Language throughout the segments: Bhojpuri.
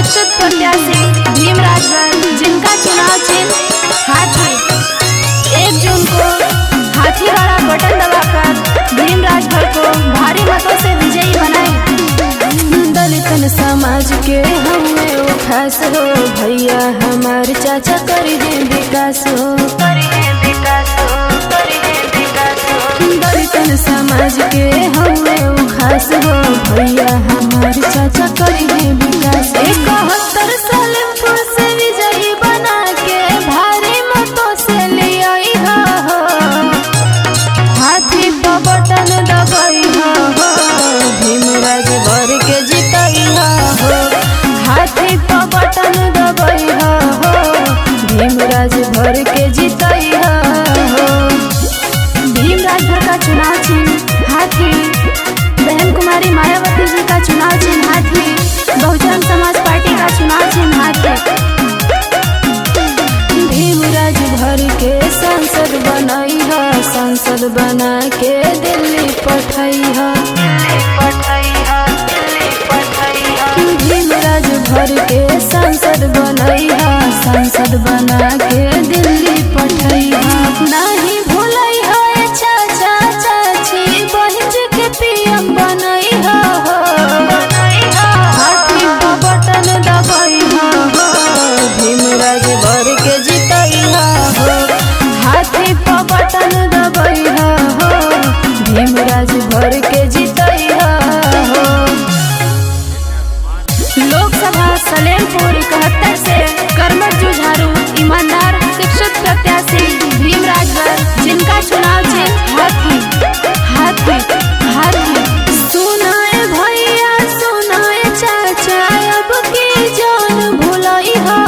शिक्षित प्रत्याशी भीमराजगढ़, जिनका चुनाव चिन्ह हाथी। 1 जून को हाथी वाला बटन दबाकर भीमराजगढ़ को भारी मतों से विजयी बनाए। दलितन समाज के हमें वो खास हो, भैया हमारे चाचा करी है विकास हो। दलितन समाज के हमें वो खास हो, भैया हमारे चाचा करी है विकास। 71 सालेमपुर से विजयी बना के भारी मतों से ले आई हो, हाथी पर बटन दबाई हो, भीमराजगढ़ के जिताई हो, हाथी पर बटन दबाई हो, भीमराजगढ़ के जिताई हो। भीमराजगढ़ का चुनाव चिन्ह हाथी। बहन कुमारी मायावती जी का चुनाव चिन्ह हाथी। बहुजन समाज पार्टी का चुनाव चिन्ह हाथी। भीमराजगढ़ के सांसद बनाई है, सांसद बना के दिल्ली पठाई है। भीमराजगढ़ के सांसद बनाई है, सांसद बना के दिल्ली पठाई है। नहीं भूलई है चाचा चाची, बहिन जी के पीएम बनाई है, हाथी पर बटन दबाई है, भीमराजगढ़ के जिताई है, हाथी पर बटन दबाई है, भीमराजगढ़ के जिताई है। लोकसभा सलेमपुर 71 से कर्मठ जुझारू ईमानदार शिक्षित प्रत्याशी भीमराजगढ़, जिनका चुनाव चिन्ह हाथी। सुनाए भैया सुनाए चाचा, अब की जान भुलाई हो,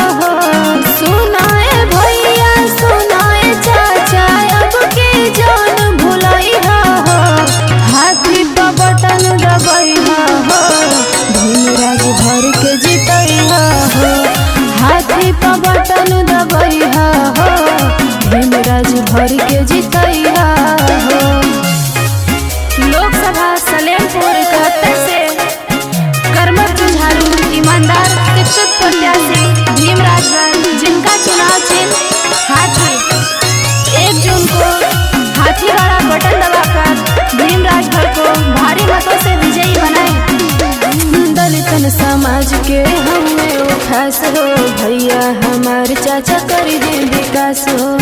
सुनाए भैया सुनाए चाचा, अब की जान भुलाई हो, हाथी पर बटन दबाई हो, भीमराजगढ़ के जिताई हो, हाथी पर बटन दबाई हो, भीमराजगढ़ के जिताई हो। लोकसभा सलेमपुर 71 से कर्मठ जुझारू ईमानदार शिक्षित प्रत्याशी भीमराजगढ़, जिनका चुनाव चिन्ह हाथी। 1 जून को हाथी वाला बटन दबाकर भीमराजगढ़ को भारी मतों से विजयी बनाए। दलितन समाज के हमें वो खास हो, भैया हमारे चाचा करी है विकास हो।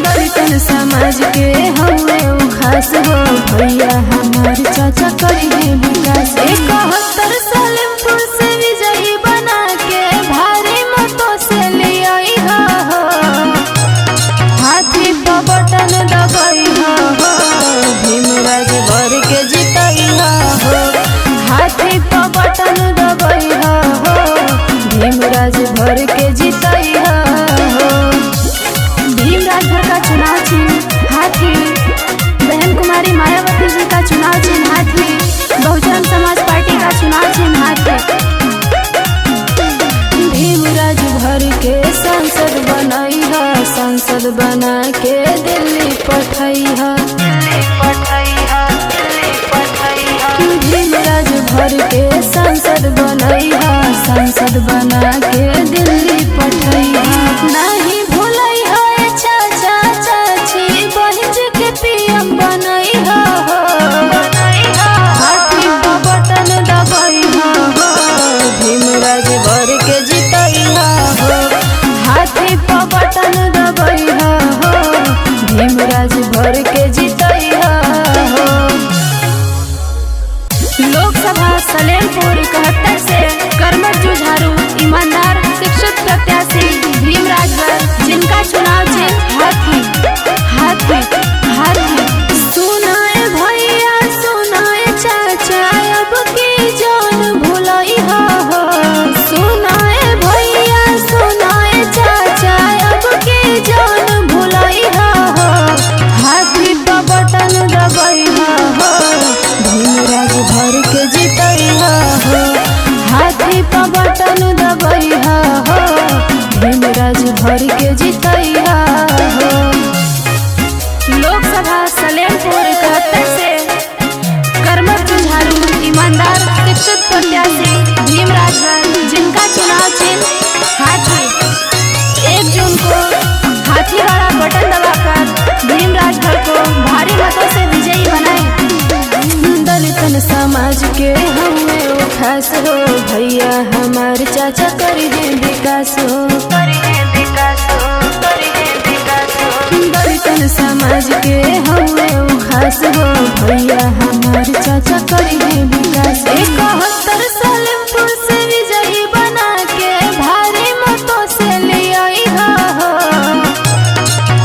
दलितन समाज के हमें वो खास हो, भैया हमारे चाचा करी है विकास। 71 सालेमपुर से विजयी बना के भारी मतों से ले आई हो, हाथी पर बटन दबाई हो, भीमराजगढ़ के जिताई हो, हाथी पर बटन दबाई हो, भीमराजगढ़ के जिताई हो। भीमराजगढ़ का चुनाव चिन्ह हाथी। बहन कुमारी मायावती जी का चुनाव चिन्ह हाथी। बहुजन समाज पार्टी का चुनाव चिन्ह हाथी। भीमराजगढ़ के सांसद बनाई है, सांसद बना के दिल्ली पठाई है। भीमराजगढ़ के सांसद बनाई है, सांसद बना के दिल्ली पठाई है। नहीं भूलई है चाचा चाची, बहिन जी के पीएम बनाई है, हाथी पर बटन दबाई है, भीमराजगढ़ के जिताई है, हाथी पर बटन दबाई है, भीमराजगढ़ के जिताई है। लोकसभा सलेमपुर 71 से कर्मठ जुझारू ईमानदार शिक्षित प्रत्याशी भीमराजगढ़, जिनका चुनाव चिन्ह हाथी। सुनाए भैया सुनाए चाचा, अब की जान भुलाई हो, सुनाए भैया सुनाए चाचा, अब की जान भुलाई हो, हाथी पर बटन दबाई हो, भीमराजगढ़ के जिताई हो, हाथी पर बटन दबाई हो, भीमराजगढ़ के जिताई हो। लोकसभा सलेमपुर 71 से कर्मठ जुझारू ईमानदार शिक्षित प्रत्याशी भीम राजभर जिनका चुनाव चिन्ह हाथी। 1 जून को हाथी वाला बटन दबाकर भीम राजभर को भारी मतों से विजयी बनाए। दलितन समाज के हमें वो खास हो, भैया हमारे चाचा करी है विकास हो। दलितन समाज के हमें वो खास हो, भैया हमारे चाचा करी है विकास। 71 सालेमपुर से विजयी बना के भारी मतों से ले आई हो।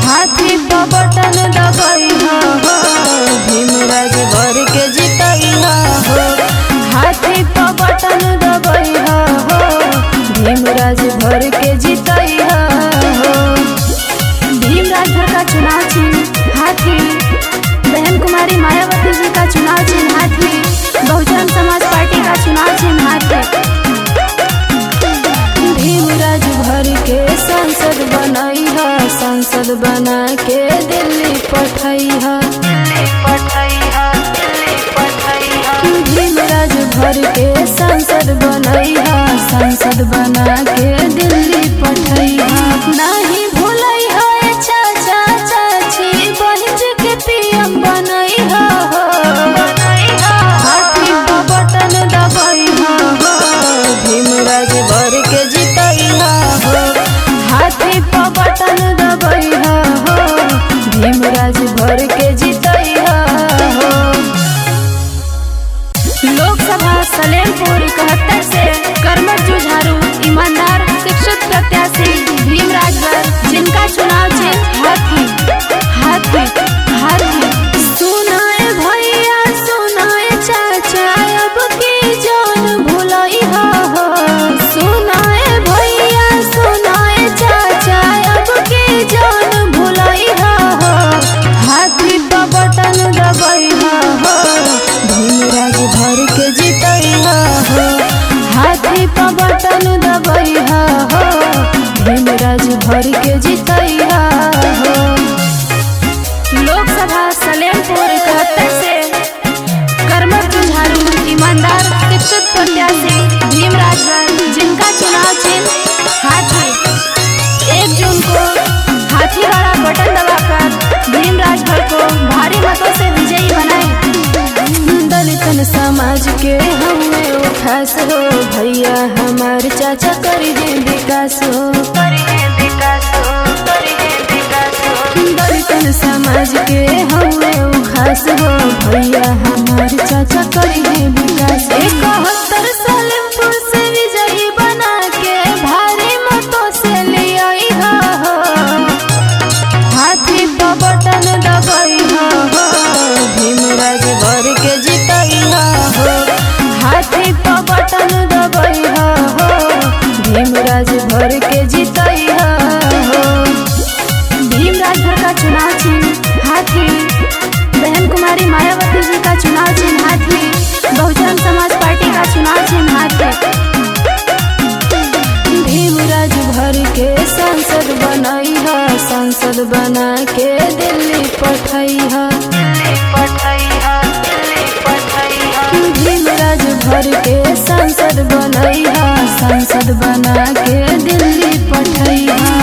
हाथी पर बटन दबाई हो, भीम राजभर के जितई हो। हाथी पर बटन दबाई हो, भीम राजभर के जितई हो। भीम राजभर का चुनाव चिन्ह हाथी। बहन कुमारी मायावती जी का चुनाव चिन्ह हाथी। बहुजन समाज पार्टी का चुनाव चिन्ह हाथी। भीम राजभर के सांसद बनाई है, सांसद बना के दिल्ली पठाई है। भीम राजभर के सांसद बनाई है, सांसद बना के दिल्ली पठाई है। नहीं भूलई है चाचा चाची बहिन के पीएम बनाई है। हाथी पर बटन दबाई है, भीम राजभर के जितई है। हाथी पर बटन दबाई है, भीम राजभर के जितई है। लोकसभा सलेमपुर 71 से कर्मठ जुझारू ईमानदार शिक्षित प्रत्याशी भीम राजभर जिनका चुनाव चिन्ह हाथी। हाथी हाथी। सुनाए भैया सुनाए चाचा अब की जान भुलई हो। सुनाए भैया सुनाए चाचा अब की जान भुलई हो। हाथी पर बटन दबाई हो, भीम राजभर के जितई हो। हाथी पर बटन दबाई हो, भीम राजभर के जितई हो। लोकसभा सलेमपुर 71 से कर्मठ जुझारू ईमानदार शिक्षित प्रत्याशी भीम राजभर जिनका चुनाव चिन्ह हाथी। 1 जून को हाथी वाला बटन दबाकर भीम राजभर को भारी मतों से विजयी बनाए। दलितन समाज के हमें वो खास हो, भैया हमारे चाचा करी है विकास हो। दलितन समाज के हमें वो खास हो, भैया हमारे चाचा करी है विकास। 71 सालेमपुर से विजयी बना के भारी मतों से ले आई हो। हाथी पर बटन दबाई हो, भीम राजभर के जितई हो। हाथी पर बटन दबाई हो, भीम राजभर के जितई हो। भीम राजभर का चुनाव चिन्ह हाथी। बहन कुमारी मायावती जी का चुनाव चिन्ह हाथी। बहुजन समाज पार्टी का चुनाव चिन्ह हाथी। भीम राजभर के सांसद बनाई है, सांसद बना के दिल्ली पठाई है। भीम राजभर के सांसद बनाई है, सांसद बना के दिल्ली पठाई है।